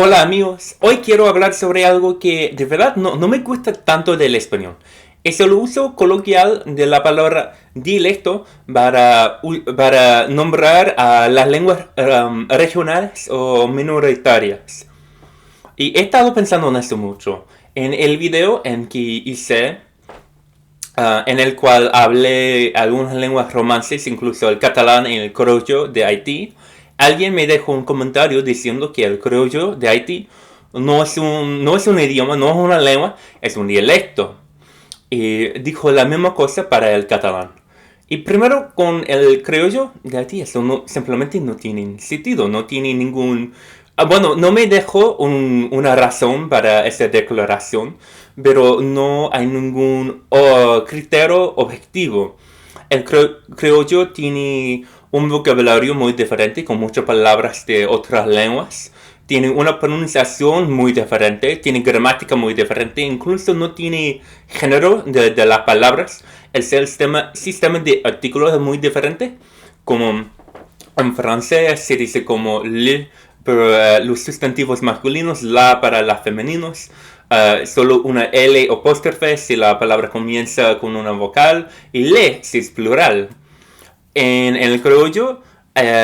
Hola amigos, hoy quiero hablar sobre algo que de verdad no me gusta tanto del español. Es el uso coloquial de la palabra dialecto para nombrar a las lenguas regionales o minoritarias. Y he estado pensando en esto mucho. En el video en que hice, en el cual hablé algunas lenguas romances, incluso el catalán y el criollo de Haití, alguien me dejó un comentario diciendo que el criollo de Haití no es un idioma, no es una lengua, es un dialecto. Y dijo la misma cosa para el catalán. Y primero con el criollo de Haití, eso simplemente no tiene sentido, no tiene ningún... bueno, no me dejó una razón para esa declaración, pero no hay ningún criterio objetivo. El criollo tiene un vocabulario muy diferente, con muchas palabras de otras lenguas. Tiene una pronunciación muy diferente, tiene gramática muy diferente, incluso no tiene género de las palabras. El sistema de artículos es muy diferente, como en francés se dice como le para los sustantivos masculinos, la para los femeninos, solo una L apóstrofe si la palabra comienza con una vocal, y le si es plural. En el criollo,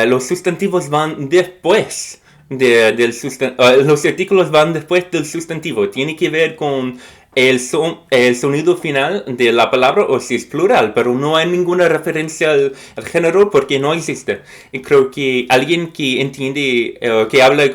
los sustantivos van después los artículos van después del sustantivo. Tiene que ver con el sonido final de la palabra o si es plural, pero no hay ninguna referencia al género porque no existe. Y creo que alguien que entiende, que habla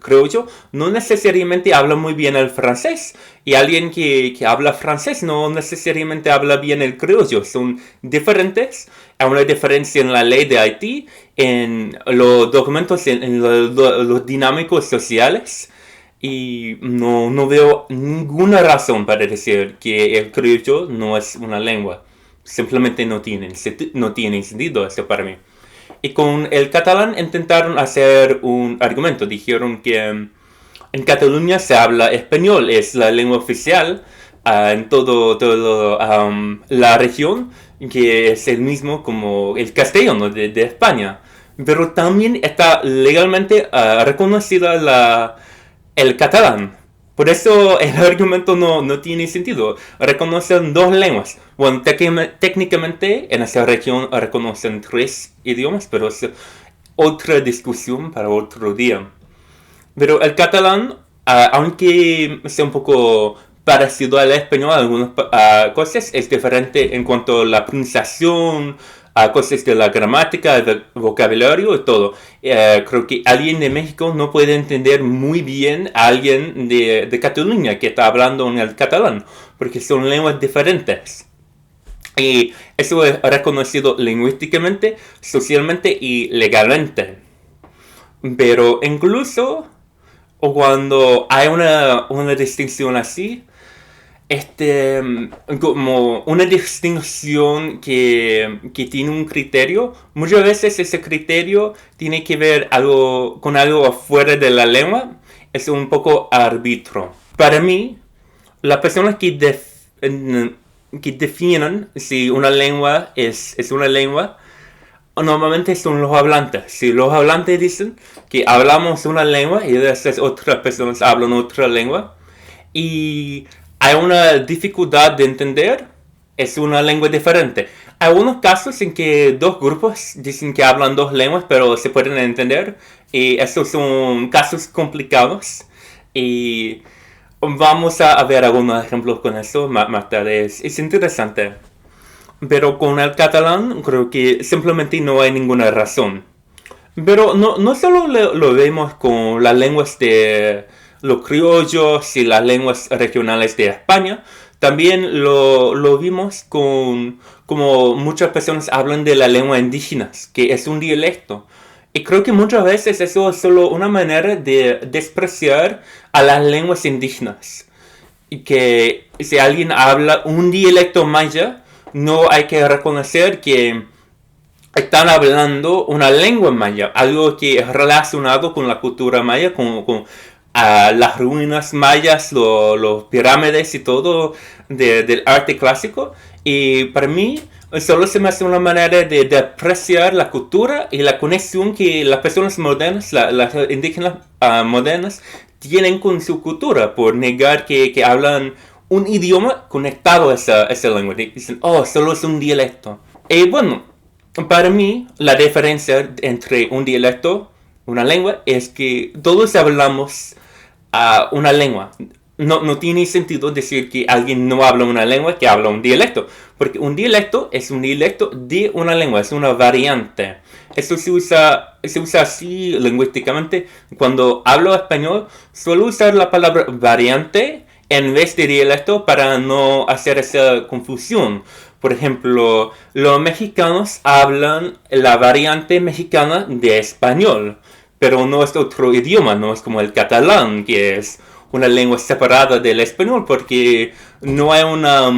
criollo, no necesariamente habla muy bien el francés. Y alguien que habla francés no necesariamente habla bien el criollo. Son diferentes. Hay una diferencia en la ley de Haití, en los documentos, en los dinámicos sociales. Y no veo ninguna razón para decir que el criollo no es una lengua. Simplemente no tiene sentido eso para mí. Y con el catalán intentaron hacer un argumento. Dijeron que en Cataluña se habla español, es la lengua oficial en todo la región, que es el mismo como el castellano de España. Pero también está legalmente reconocida el catalán. Por eso el argumento no tiene sentido. Reconocen dos lenguas. Bueno, técnicamente en esa región reconocen tres idiomas, pero es otra discusión para otro día. Pero el catalán, aunque sea un poco parecido al español, algunas cosas es diferente en cuanto a la pronunciación, a cosas de la gramática, el vocabulario y todo. Creo que alguien de México no puede entender muy bien a alguien de Cataluña que está hablando en el catalán, porque son lenguas diferentes. Y eso es reconocido lingüísticamente, socialmente y legalmente. Pero incluso cuando hay una distinción así, como una distinción que tiene un criterio, muchas veces ese criterio tiene que ver con algo afuera de la lengua, es un poco arbitro. Para mí, las personas que definen si una lengua es una lengua, normalmente son los hablantes. Si los hablantes dicen que hablamos una lengua y esas otras personas hablan otra lengua y hay una dificultad de entender, es una lengua diferente. Hay algunos casos en que dos grupos dicen que hablan dos lenguas pero se pueden entender y esos son casos complicados y vamos a ver algunos ejemplos con eso más tarde. Es interesante. Pero con el catalán creo que simplemente no hay ninguna razón. Pero no solo lo vemos con las lenguas de los criollos y las lenguas regionales de España, también lo vimos con como muchas personas hablan de la lengua indígena, que es un dialecto. Y creo que muchas veces eso es solo una manera de despreciar a las lenguas indígenas. Y que si alguien habla un dialecto maya, no hay que reconocer que están hablando una lengua maya, algo que es relacionado con la cultura maya, con las ruinas mayas, los pirámides y todo del arte clásico. Y para mí solo se me hace una manera de apreciar la cultura y la conexión que las personas modernas, las indígenas modernas, tienen con su cultura por negar que hablan un idioma conectado a esa lengua. Dicen, oh, solo es un dialecto. Y bueno, para mí la diferencia entre un dialecto y una lengua es que todos hablamos una lengua. No tiene sentido decir que alguien no habla una lengua que habla un dialecto, porque un dialecto es un dialecto de una lengua, es una variante. Eso se usa así lingüísticamente. Cuando hablo español, suelo usar la palabra variante en vez de dialecto para no hacer esa confusión. Por ejemplo, los mexicanos hablan la variante mexicana de español, pero no es otro idioma, no es como el catalán, que es una lengua separada del español, porque no hay una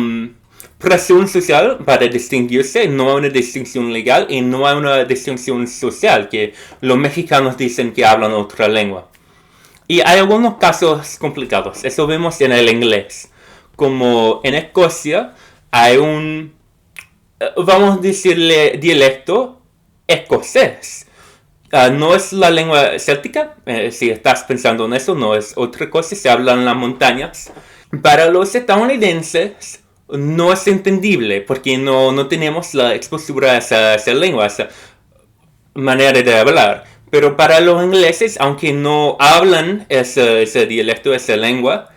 presión social para distinguirse, no hay una distinción legal y no hay una distinción social, que los mexicanos dicen que hablan otra lengua. Y hay algunos casos complicados, eso vemos en el inglés, como en Escocia hay un, vamos a decirle, dialecto escocés. No es la lengua céltica, si estás pensando en eso, no es otra cosa, se habla en las montañas. Para los estadounidenses no es entendible porque no tenemos la expostura a esa lengua, a esa manera de hablar. Pero para los ingleses, aunque no hablan ese dialecto, esa lengua,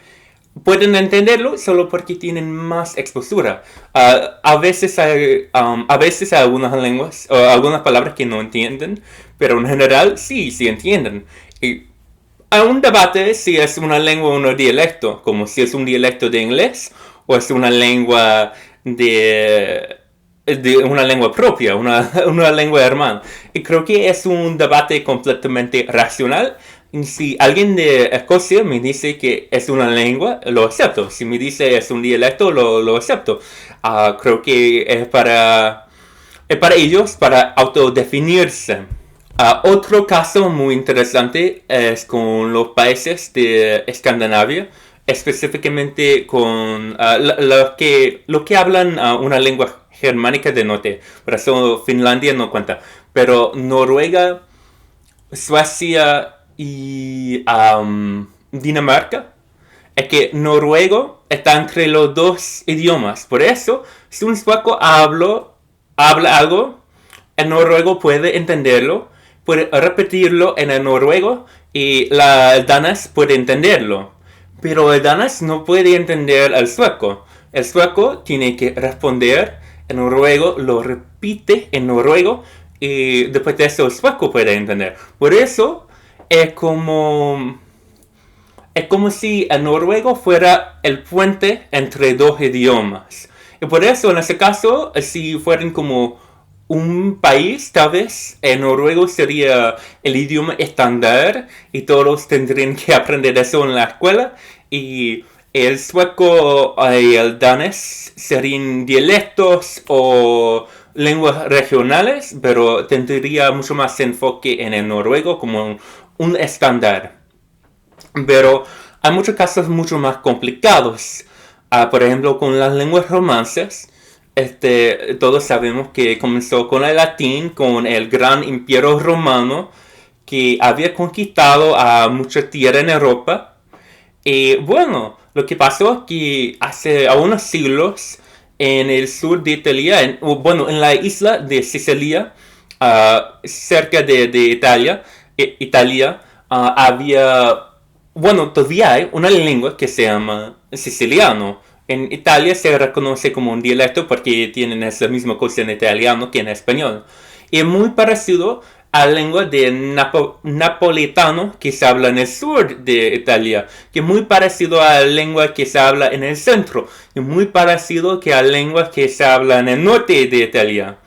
pueden entenderlo solo porque tienen más exposura. A veces hay algunas lenguas o algunas palabras que no entienden, pero en general sí entienden. Y hay un debate si es una lengua o un dialecto, como si es un dialecto de inglés o es una lengua de una lengua propia, una lengua hermana. Y creo que es un debate completamente racional. Si alguien de Escocia me dice que es una lengua, lo acepto. Si me dice es un dialecto, lo acepto. Creo que es para ellos, para autodefinirse. Otro caso muy interesante es con los países de Escandinavia, específicamente con los que hablan una lengua germánica del norte. Por eso Finlandia no cuenta. Pero Noruega, Suecia y Dinamarca, es que noruego está entre los dos idiomas. Por eso, si un sueco habla algo, el noruego puede entenderlo, puede repetirlo en el noruego y el danés puede entenderlo. Pero el danés no puede entender al sueco. El sueco tiene que responder en noruego, lo repite en noruego y después de eso el sueco puede entender. Por eso es como si el noruego fuera el puente entre dos idiomas. Y por eso, en ese caso, si fueran como un país, tal vez, el noruego sería el idioma estándar y todos tendrían que aprender eso en la escuela. Y el sueco y el danés serían dialectos o lenguas regionales, pero tendría mucho más enfoque en el noruego como un estándar. Pero hay muchos casos mucho más complicados. Por ejemplo, con las lenguas romances, todos sabemos que comenzó con el latín, con el gran imperio romano, que había conquistado a mucha tierra en Europa. Y bueno, lo que pasó es que hace unos siglos, en el sur de Italia, en la isla de Sicilia, cerca de Italia, había, bueno, todavía hay una lengua que se llama siciliano. En Italia se reconoce como un dialecto porque tienen esa misma cosa en italiano que en español. Y es muy parecido a la lengua de napolitano que se habla en el sur de Italia, que es muy parecido a la lengua que se habla en el centro, y muy parecido que a la lengua que se habla en el norte de Italia.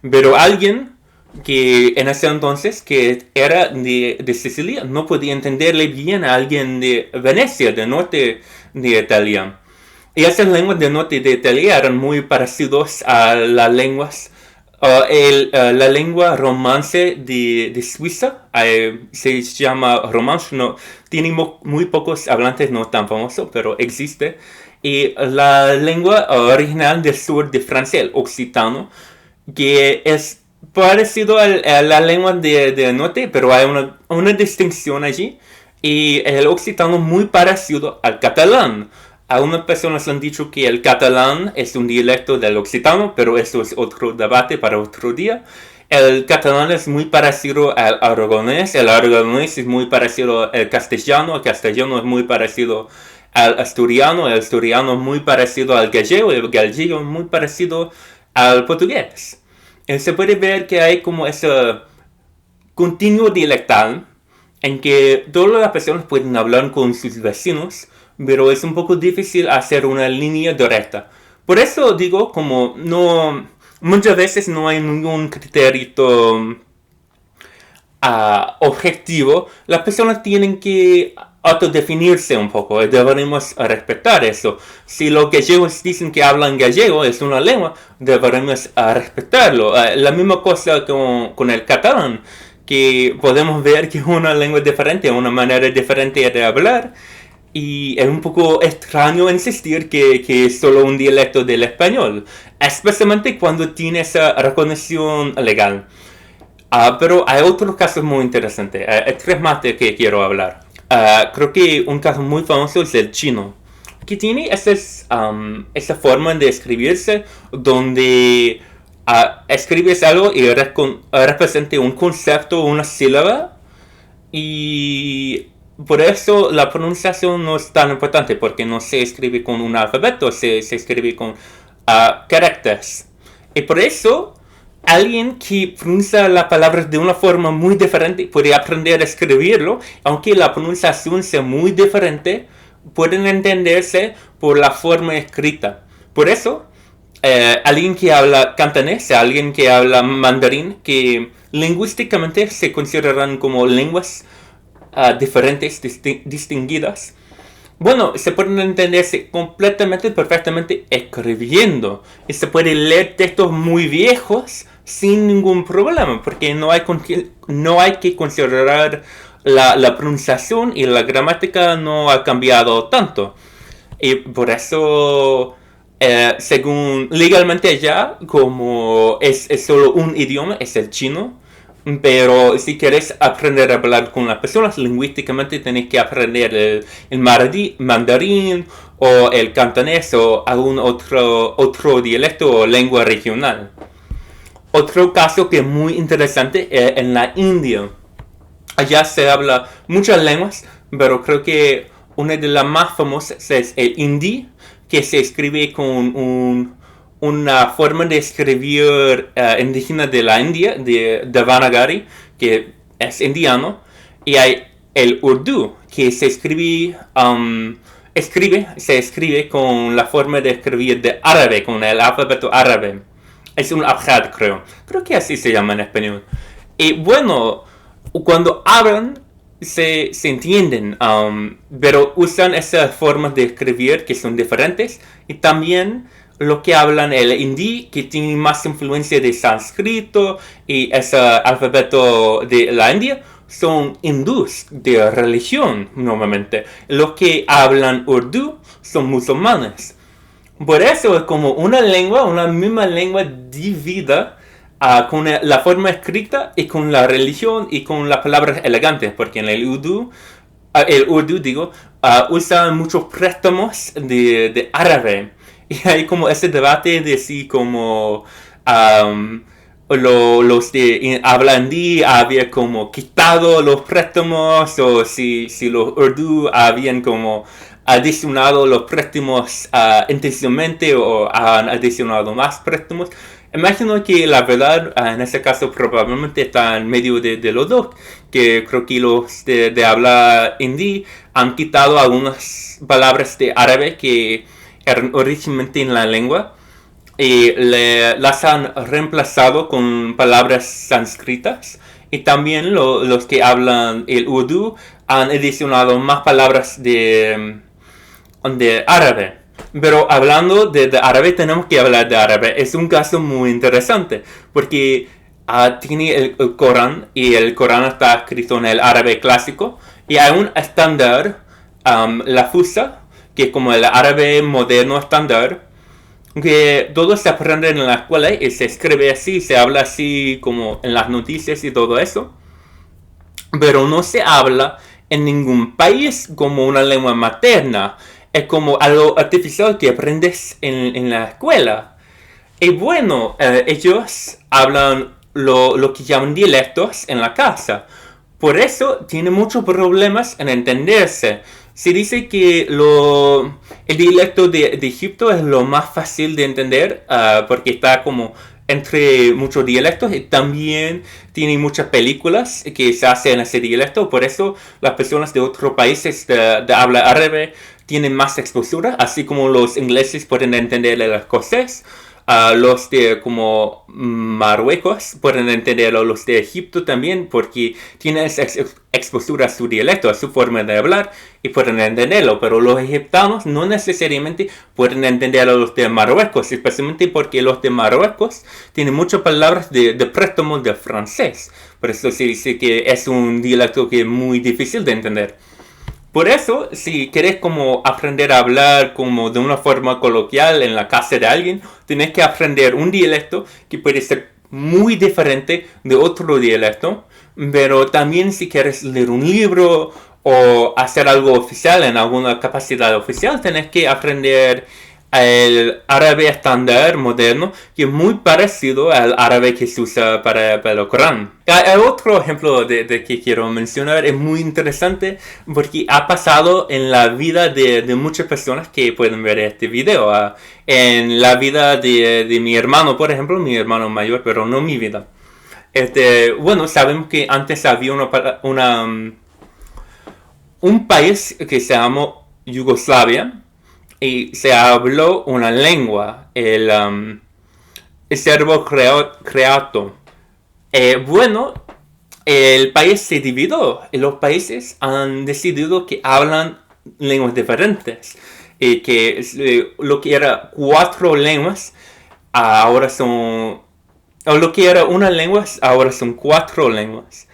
Pero alguien que en ese entonces que era de Sicilia no podía entenderle bien a alguien de Venecia, del norte de Italia. Y esas lenguas del norte de Italia eran muy parecidos a las lenguas, la lengua romance de Suiza, se llama romance, no, tiene muy pocos hablantes, no tan famoso, pero existe. Y la lengua original del sur de Francia, el occitano, que es parecido a la lengua del norte, pero hay una distinción allí. Y el occitano es muy parecido al catalán. Algunas personas han dicho que el catalán es un dialecto del occitano, pero eso es otro debate para otro día. El catalán es muy parecido al aragonés, el aragonés es muy parecido al castellano, el castellano es muy parecido al asturiano, el asturiano es muy parecido al gallego, el gallego es muy parecido al portugués. Se puede ver que hay como ese continuo dialectal en que todas las personas pueden hablar con sus vecinos, pero es un poco difícil hacer una línea directa. Por eso digo, como no, muchas veces no hay ningún criterio objetivo, las personas tienen que autodefinirse un poco y deberemos respetar eso. Si los gallegos dicen que hablan gallego, es una lengua, deberemos respetarlo. La misma cosa con el catalán, que podemos ver que es una lengua diferente, una manera diferente de hablar. Y es un poco extraño insistir que es solo un dialecto del español, especialmente cuando tiene esa reconocimiento legal. Pero hay otros casos muy interesantes. Hay tres más de que quiero hablar. Creo que un caso muy famoso es el chino, que tiene esa forma de escribirse donde escribes algo y representa un concepto, una sílaba, y por eso la pronunciación no es tan importante, porque no se escribe con un alfabeto, se escribe con caracteres. Y por eso alguien que pronuncia las palabras de una forma muy diferente puede aprender a escribirlo, aunque la pronunciación sea muy diferente, pueden entenderse por la forma escrita. Por eso, alguien que habla cantonés, alguien que habla mandarín, que lingüísticamente se consideran como lenguas diferentes, distinguidas, bueno, se pueden entenderse completamente, perfectamente escribiendo. Y se puede leer textos muy viejos sin ningún problema, porque no hay que considerar la pronunciación y la gramática no ha cambiado tanto. Y por eso, según legalmente ya, como es solo un idioma, es el chino. Pero si quieres aprender a hablar con las personas lingüísticamente, tienes que aprender el mandarín o el cantonés o algún otro dialecto o lengua regional. Otro caso que es muy interesante es en la India. Allá se habla muchas lenguas, pero creo que una de las más famosas es el hindi, que se escribe con una forma de escribir indígena de la India, de Devanagari, que es indiano, y hay el Urdu, que se escribe con la forma de escribir de árabe, con el alfabeto árabe. Es un abjad, creo que así se llama en español. Y bueno, cuando hablan se entienden, pero usan esas formas de escribir que son diferentes, y también lo que hablan el hindi, que tiene más influencia de sánscrito y ese alfabeto de la India, son hindús de religión normalmente. Los que hablan urdu son musulmanes. Por eso es como una misma lengua dividida con la forma escrita y con la religión y con las palabras elegantes, porque en el urdu usan muchos préstamos de árabe. Y hay como ese debate de si como los de habla hindi habían como quitado los préstamos, o si los urdu habían como adicionado los préstamos intencionalmente, o han adicionado más préstamos. Imagino que la verdad en ese caso probablemente está en medio de los dos, que creo que los de habla hindi han quitado algunas palabras de árabe que eran originalmente en la lengua y las han reemplazado con palabras sánscritas, y también los que hablan el urdu han adicionado más palabras de árabe. Pero hablando de árabe, tenemos que hablar de árabe. Es un caso muy interesante, porque tiene el Corán, y el Corán está escrito en el árabe clásico, y hay un estándar, la Fusa, que es como el árabe moderno estándar, que todos se aprenden en la escuela y se escribe así, se habla así como en las noticias y todo eso, pero no se habla en ningún país como una lengua materna. Es como algo artificial que aprendes en la escuela. Y bueno, ellos hablan lo que llaman dialectos en la casa. Por eso tiene muchos problemas en entenderse. Se dice que el dialecto de Egipto es lo más fácil de entender porque está como entre muchos dialectos y también tiene muchas películas que se hacen en ese dialecto. Por eso las personas de otros países de habla árabe tienen más exposura, así como los ingleses pueden entender el escocés. Los de como Marruecos pueden entenderlo, los de Egipto también, porque tienen esa exposura a su dialecto, a su forma de hablar, y pueden entenderlo. Pero los egipcianos no necesariamente pueden entenderlo los de Marruecos, especialmente porque los de Marruecos tienen muchas palabras de préstamo de francés. Por eso se dice que es un dialecto que es muy difícil de entender. Por eso, si quieres como aprender a hablar como de una forma coloquial en la casa de alguien, tienes que aprender un dialecto que puede ser muy diferente de otro dialecto. Pero también si quieres leer un libro o hacer algo oficial en alguna capacidad oficial, tienes que aprender el árabe estándar moderno, que es muy parecido al árabe que se usa para el Corán. Hay otro ejemplo de que quiero mencionar, es muy interesante porque ha pasado en la vida de muchas personas que pueden ver este video. En la vida de mi hermano, por ejemplo, mi hermano mayor, pero no mi vida. Bueno, sabemos que antes había un país que se llamó Yugoslavia y se habló una lengua, el serbo croato. Bueno, el país se dividió y los países han decidido que hablan lenguas diferentes. Y que lo que era 4 lenguas ahora son... O lo que era una lengua ahora son 4 lenguas.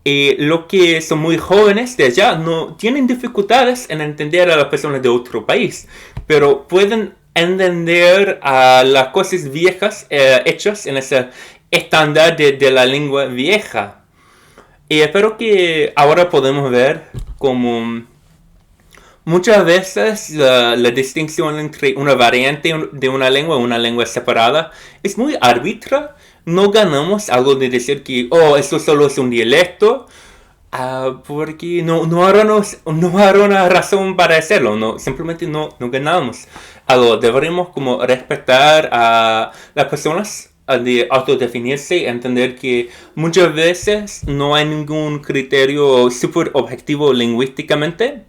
Y los que son muy jóvenes de allá no tienen dificultades en entender a las personas de otro país, pero pueden entender a las cosas viejas hechas en ese estándar de la lengua vieja. Y espero que ahora podemos ver como muchas veces la distinción entre una variante de una lengua separada es muy arbitra. No ganamos algo de decir que, esto solo es un dialecto, porque no habrá una razón para hacerlo, simplemente no ganamos algo. Deberíamos como respetar a las personas de autodefinirse y entender que muchas veces no hay ningún criterio súper objetivo lingüísticamente.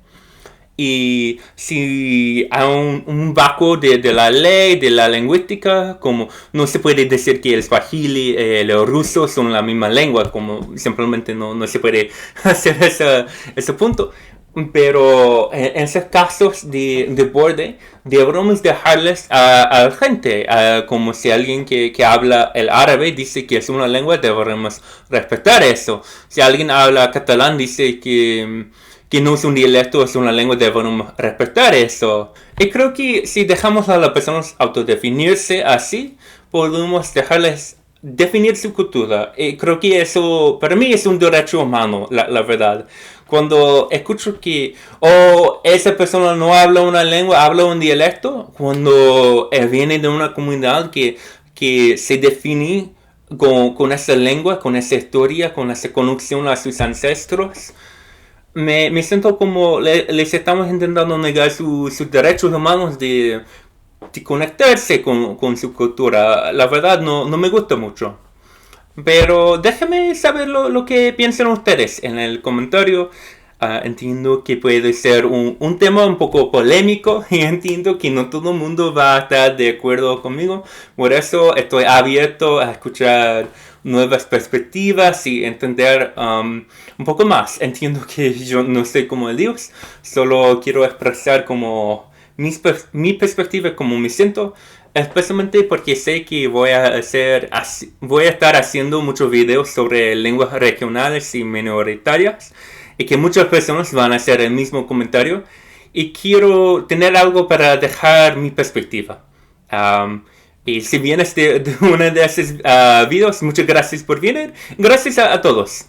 Y si hay un vacío de la ley, de la lingüística, como no se puede decir que el swahili y el ruso son la misma lengua, como simplemente no se puede hacer ese punto. Pero en esos casos de borde, debemos dejarles a la gente, como si alguien que habla el árabe dice que es una lengua, debemos respetar eso. Si alguien habla catalán, dice que no es un dialecto, es una lengua, debemos respetar eso. Y creo que si dejamos a las personas autodefinirse así, podemos dejarles definir su cultura. Y creo que eso, para mí, es un derecho humano, la verdad. Cuando escucho que, esa persona no habla una lengua, habla un dialecto, cuando viene de una comunidad que se define con esa lengua, con esa historia, con esa conexión a sus ancestros, me siento como les estamos intentando negar sus derechos humanos de conectarse con su cultura. La verdad no me gusta mucho. Pero déjenme saber lo que piensan ustedes en el comentario. Entiendo que puede ser un tema un poco polémico y entiendo que no todo el mundo va a estar de acuerdo conmigo. Por eso estoy abierto a escuchar nuevas perspectivas y entender un poco más. Entiendo que yo no soy como Dios, solo quiero expresar como mi perspectiva, como me siento, especialmente porque sé que voy a estar haciendo muchos videos sobre lenguas regionales y minoritarias y que muchas personas van a hacer el mismo comentario y quiero tener algo para dejar mi perspectiva. Y si vienes de uno de esos videos, muchas gracias por venir. Gracias a todos.